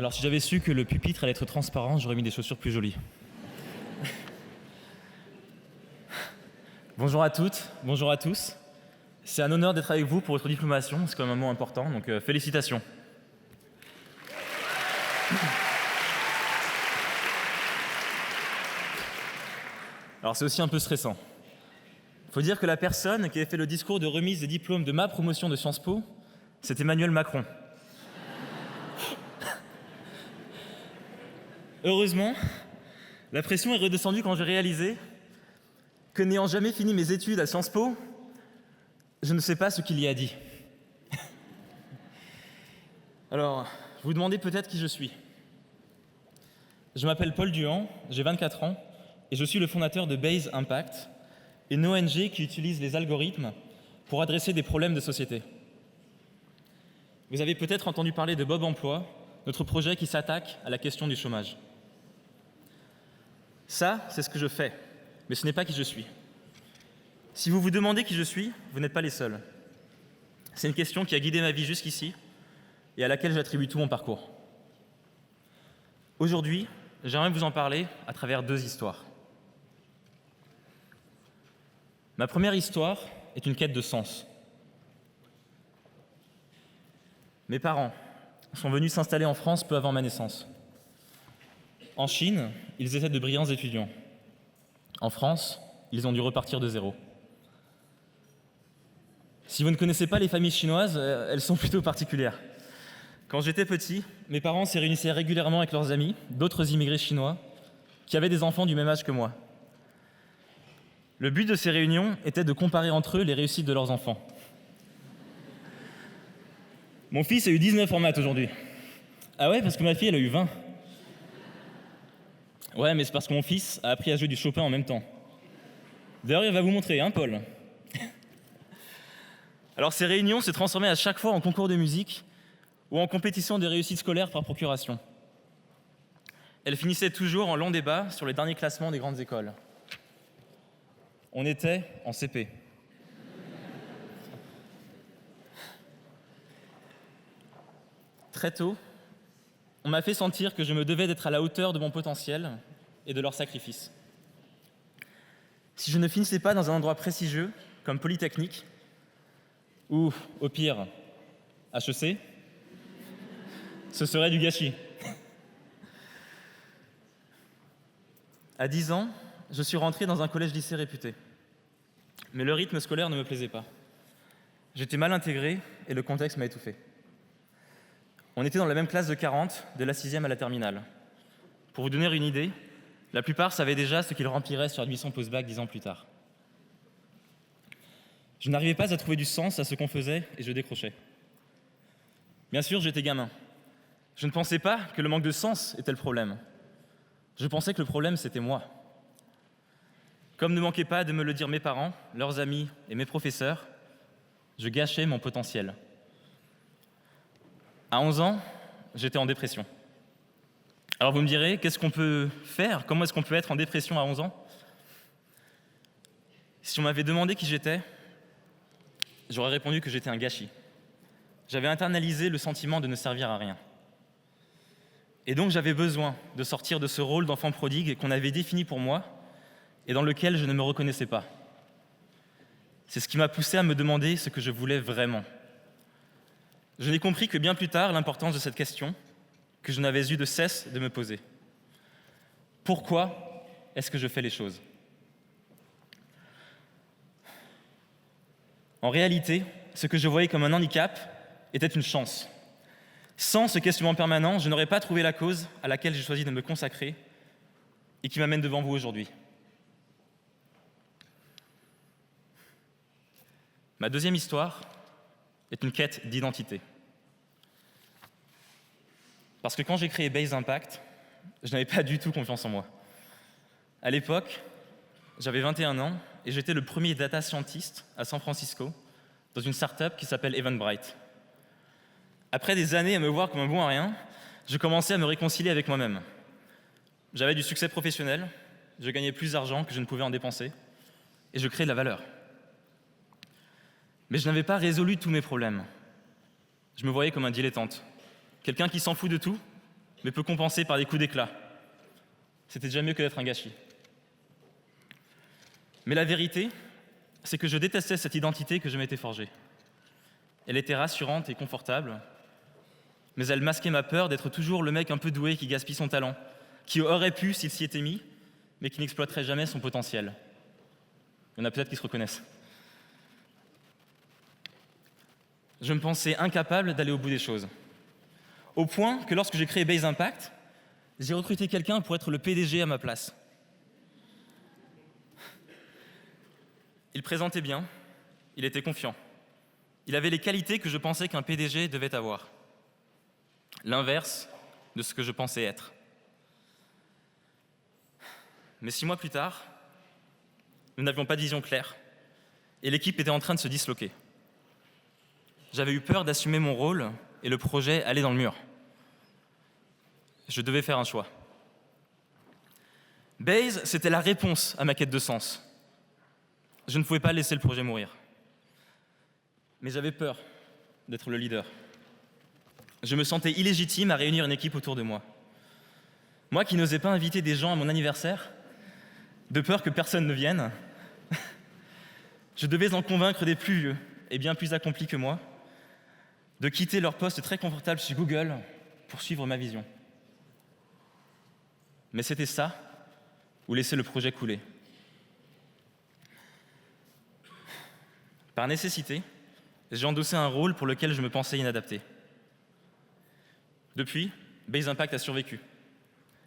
Alors si j'avais su que le pupitre allait être transparent, j'aurais mis des chaussures plus jolies. Bonjour à toutes, bonjour à tous. C'est un honneur d'être avec vous pour votre diplomation, c'est quand même un moment important, donc félicitations. Alors c'est aussi un peu stressant. Il faut dire que la personne qui avait fait le discours de remise des diplômes de ma promotion de Sciences Po, c'est Emmanuel Macron. Heureusement, la pression est redescendue quand j'ai réalisé que n'ayant jamais fini mes études à Sciences Po, je ne sais pas ce qu'il y a dit. Alors, vous vous demandez peut-être qui je suis. Je m'appelle Paul Duhan, j'ai 24 ans et je suis le fondateur de Base Impact, une ONG qui utilise les algorithmes pour adresser des problèmes de société. Vous avez peut-être entendu parler de Bob Emploi, notre projet qui s'attaque à la question du chômage. Ça, c'est ce que je fais, mais ce n'est pas qui je suis. Si vous vous demandez qui je suis, vous n'êtes pas les seuls. C'est une question qui a guidé ma vie jusqu'ici et à laquelle j'attribue tout mon parcours. Aujourd'hui, j'aimerais vous en parler à travers 2 histoires. Ma première histoire est une quête de sens. Mes parents sont venus s'installer en France peu avant ma naissance. En Chine, ils étaient de brillants étudiants. En France, ils ont dû repartir de zéro. Si vous ne connaissez pas les familles chinoises, elles sont plutôt particulières. Quand j'étais petit, mes parents se réunissaient régulièrement avec leurs amis, d'autres immigrés chinois, qui avaient des enfants du même âge que moi. Le but de ces réunions était de comparer entre eux les réussites de leurs enfants. Mon fils a eu 19 en maths aujourd'hui. Ah ouais, parce que ma fille, elle a eu 20. Ouais, mais c'est parce que mon fils a appris à jouer du Chopin en même temps. D'ailleurs, il va vous montrer, hein, Paul. Alors, ces réunions se transformaient à chaque fois en concours de musique ou en compétition de réussite scolaire par procuration. Elles finissaient toujours en long débat sur les derniers classements des grandes écoles. On était en CP. Très tôt, on m'a fait sentir que je me devais d'être à la hauteur de mon potentiel et de leur sacrifice. Si je ne finissais pas dans un endroit prestigieux, comme Polytechnique, ou, au pire, HEC, ce serait du gâchis. À 10 ans, je suis rentré dans un collège-lycée réputé. Mais le rythme scolaire ne me plaisait pas. J'étais mal intégré et le contexte m'a étouffé. On était dans la même classe de 40, de la 6e à la terminale. Pour vous donner une idée, la plupart savaient déjà ce qu'ils rempliraient sur admission post-bac 10 ans plus tard. Je n'arrivais pas à trouver du sens à ce qu'on faisait et je décrochais. Bien sûr, j'étais gamin. Je ne pensais pas que le manque de sens était le problème. Je pensais que le problème, c'était moi. Comme ne manquaient pas de me le dire mes parents, leurs amis et mes professeurs, je gâchais mon potentiel. À 11 ans, j'étais en dépression. Alors vous me direz, qu'est-ce qu'on peut faire? Comment est-ce qu'on peut être en dépression à 11 ans? Si on m'avait demandé qui j'étais, j'aurais répondu que j'étais un gâchis. J'avais internalisé le sentiment de ne servir à rien. Et donc j'avais besoin de sortir de ce rôle d'enfant prodigue qu'on avait défini pour moi et dans lequel je ne me reconnaissais pas. C'est ce qui m'a poussé à me demander ce que je voulais vraiment. Je n'ai compris que bien plus tard l'importance de cette question que je n'avais eu de cesse de me poser. Pourquoi est-ce que je fais les choses? En réalité, ce que je voyais comme un handicap était une chance. Sans ce questionnement permanent, je n'aurais pas trouvé la cause à laquelle j'ai choisi de me consacrer et qui m'amène devant vous aujourd'hui. Ma deuxième histoire est une quête d'identité. Parce que quand j'ai créé Base Impact, je n'avais pas du tout confiance en moi. À l'époque, j'avais 21 ans et j'étais le premier data scientist à San Francisco dans une start-up qui s'appelle Eventbrite. Après des années à me voir comme un bon à rien, je commençais à me réconcilier avec moi-même. J'avais du succès professionnel, je gagnais plus d'argent que je ne pouvais en dépenser et je créais de la valeur. Mais je n'avais pas résolu tous mes problèmes. Je me voyais comme un dilettante, quelqu'un qui s'en fout de tout mais peut compenser par des coups d'éclat. C'était déjà mieux que d'être un gâchis. Mais la vérité, c'est que je détestais cette identité que je m'étais forgée. Elle était rassurante et confortable, mais elle masquait ma peur d'être toujours le mec un peu doué qui gaspille son talent, qui aurait pu s'il s'y était mis, mais qui n'exploiterait jamais son potentiel. Il y en a peut-être qui se reconnaissent. Je me pensais incapable d'aller au bout des choses. Au point que lorsque j'ai créé Base Impact, j'ai recruté quelqu'un pour être le PDG à ma place. Il présentait bien, il était confiant. Il avait les qualités que je pensais qu'un PDG devait avoir. L'inverse de ce que je pensais être. Mais 6 mois plus tard, nous n'avions pas de vision claire et l'équipe était en train de se disloquer. J'avais eu peur d'assumer mon rôle et le projet allait dans le mur. Je devais faire un choix. Base, c'était la réponse à ma quête de sens. Je ne pouvais pas laisser le projet mourir. Mais j'avais peur d'être le leader. Je me sentais illégitime à réunir une équipe autour de moi. Moi qui n'osais pas inviter des gens à mon anniversaire, de peur que personne ne vienne, je devais en convaincre des plus vieux et bien plus accomplis que moi de quitter leur poste très confortable chez Google pour suivre ma vision. Mais c'était ça ou laisser le projet couler. Par nécessité, j'ai endossé un rôle pour lequel je me pensais inadapté. Depuis, Base Impact a survécu,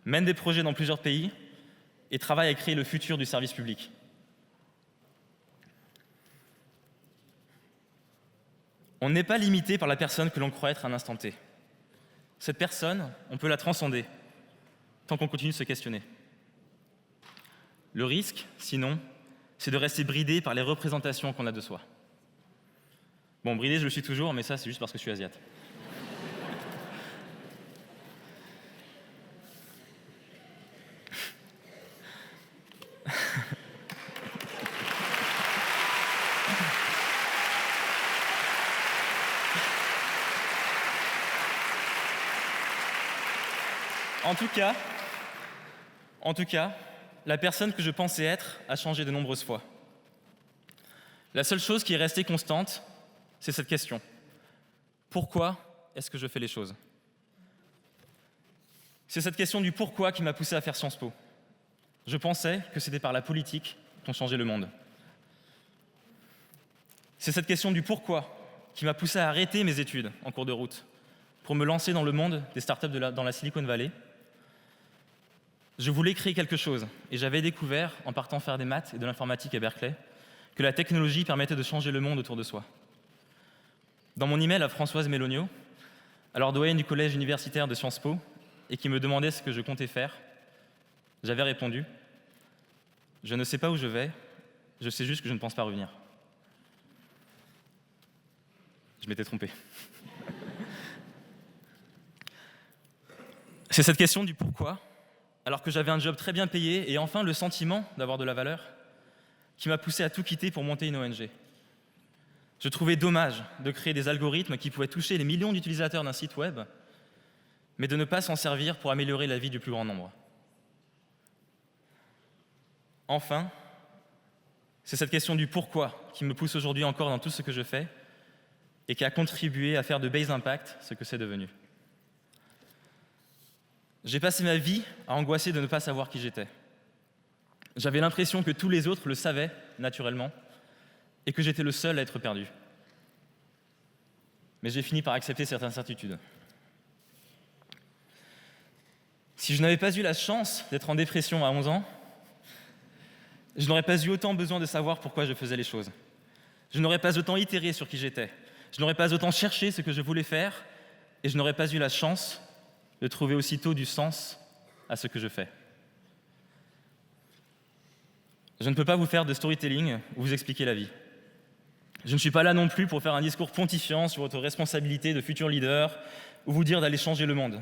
mène des projets dans plusieurs pays et travaille à créer le futur du service public. On n'est pas limité par la personne que l'on croit être à un instant T. Cette personne, on peut la transcender, tant qu'on continue de se questionner. Le risque, sinon, c'est de rester bridé par les représentations qu'on a de soi. Bon, bridé, je le suis toujours, mais ça, c'est juste parce que je suis asiate. En tout cas, la personne que je pensais être a changé de nombreuses fois. La seule chose qui est restée constante, c'est cette question. Pourquoi est-ce que je fais les choses? C'est cette question du pourquoi qui m'a poussé à faire Sciences Po. Je pensais que c'était par la politique qu'on changeait le monde. C'est cette question du pourquoi qui m'a poussé à arrêter mes études en cours de route pour me lancer dans le monde des startups dans la Silicon Valley. Je voulais créer quelque chose et j'avais découvert, en partant faire des maths et de l'informatique à Berkeley, que la technologie permettait de changer le monde autour de soi. Dans mon email à Françoise Mélonio, alors doyenne du collège universitaire de Sciences Po, et qui me demandait ce que je comptais faire, j'avais répondu « Je ne sais pas où je vais, je sais juste que je ne pense pas revenir. » Je m'étais trompé. C'est cette question du pourquoi, alors que j'avais un job très bien payé et enfin le sentiment d'avoir de la valeur, qui m'a poussé à tout quitter pour monter une ONG. Je trouvais dommage de créer des algorithmes qui pouvaient toucher les millions d'utilisateurs d'un site web, mais de ne pas s'en servir pour améliorer la vie du plus grand nombre. Enfin, c'est cette question du pourquoi qui me pousse aujourd'hui encore dans tout ce que je fais et qui a contribué à faire de Base Impact ce que c'est devenu. J'ai passé ma vie à angoisser de ne pas savoir qui j'étais. J'avais l'impression que tous les autres le savaient naturellement et que j'étais le seul à être perdu. Mais j'ai fini par accepter certaines certitudes. Si je n'avais pas eu la chance d'être en dépression à 11 ans, je n'aurais pas eu autant besoin de savoir pourquoi je faisais les choses. Je n'aurais pas autant itéré sur qui j'étais. Je n'aurais pas autant cherché ce que je voulais faire et je n'aurais pas eu la chance de trouver aussitôt du sens à ce que je fais. Je ne peux pas vous faire de storytelling ou vous expliquer la vie. Je ne suis pas là non plus pour faire un discours pontifiant sur votre responsabilité de futur leader ou vous dire d'aller changer le monde.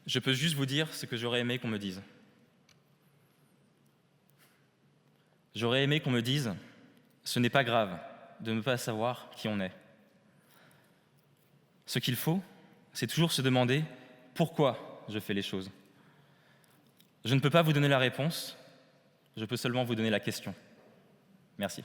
Je peux juste vous dire ce que j'aurais aimé qu'on me dise. J'aurais aimé qu'on me dise « Ce n'est pas grave de ne pas savoir qui on est. Ce qu'il faut, c'est toujours se demander pourquoi je fais les choses. Je ne peux pas vous donner la réponse, je peux seulement vous donner la question. Merci.